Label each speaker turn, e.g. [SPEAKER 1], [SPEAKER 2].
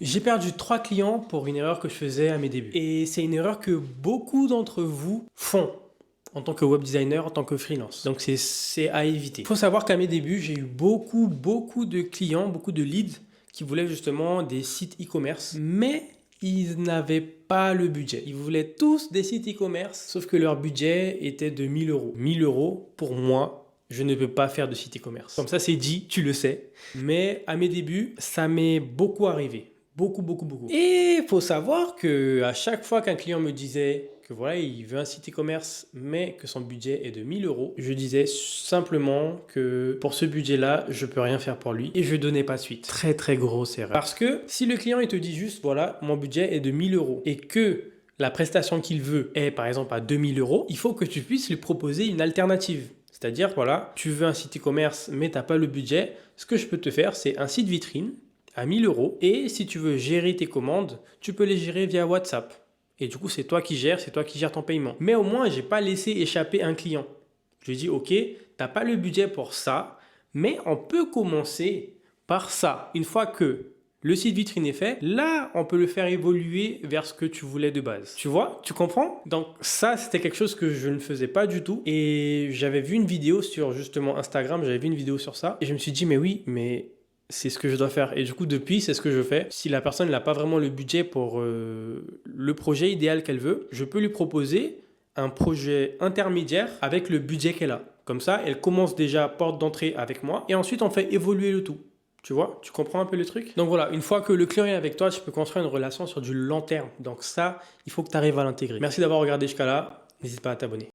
[SPEAKER 1] J'ai perdu 3 clients pour une erreur que je faisais à mes débuts. Et c'est une erreur que beaucoup d'entre vous font en tant que web designer, en tant que freelance. Donc c'est à éviter. Il faut savoir qu'à mes débuts, j'ai eu beaucoup de clients, beaucoup de leads qui voulaient justement des sites e-commerce, mais ils n'avaient pas le budget. Ils voulaient tous des sites e-commerce, sauf que leur budget était de 1000 euros. 1000 euros, pour moi, je ne peux pas faire de site e-commerce. Comme ça, c'est dit, tu le sais. Mais à mes débuts, ça m'est beaucoup arrivé. Beaucoup. Et il faut savoir que à chaque fois qu'un client me disait que voilà, il veut un site e-commerce, mais que son budget est de 1000 euros, je disais simplement que pour ce budget-là, je peux rien faire pour lui et je donnais pas suite. Très grosse erreur. Parce que si le client il te dit juste voilà, mon budget est de 1000 euros et que la prestation qu'il veut est par exemple à 2000 euros, il faut que tu puisses lui proposer une alternative. C'est-à-dire, voilà, tu veux un site e-commerce, mais tu n'as pas le budget. Ce que je peux te faire, c'est un site vitrine à 1000 euros. Et si tu veux gérer tes commandes, tu peux les gérer via WhatsApp. Et du coup, c'est toi qui gères ton paiement. Mais au moins, je n'ai pas laissé échapper un client. Je lui dis, OK, tu n'as pas le budget pour ça, mais on peut commencer par ça. Une fois que le site vitrine est fait, là, on peut le faire évoluer vers ce que tu voulais de base. Tu vois, tu comprends? Donc ça, c'était quelque chose que je ne faisais pas du tout. Et j'avais vu une vidéo sur justement Instagram, j'avais vu une vidéo sur ça. Et je me suis dit, mais oui, mais c'est ce que je dois faire. Et du coup, depuis, c'est ce que je fais. Si la personne n'a pas vraiment le budget pour le projet idéal qu'elle veut, je peux lui proposer un projet intermédiaire avec le budget qu'elle a. Comme ça, elle commence déjà porte d'entrée avec moi et ensuite on fait évoluer le tout. Tu vois, tu comprends un peu le truc? Donc voilà, une fois que le client est avec toi, tu peux construire une relation sur du long terme. Donc ça, il faut que tu arrives à l'intégrer. Merci d'avoir regardé jusqu'à là. N'hésite pas à t'abonner.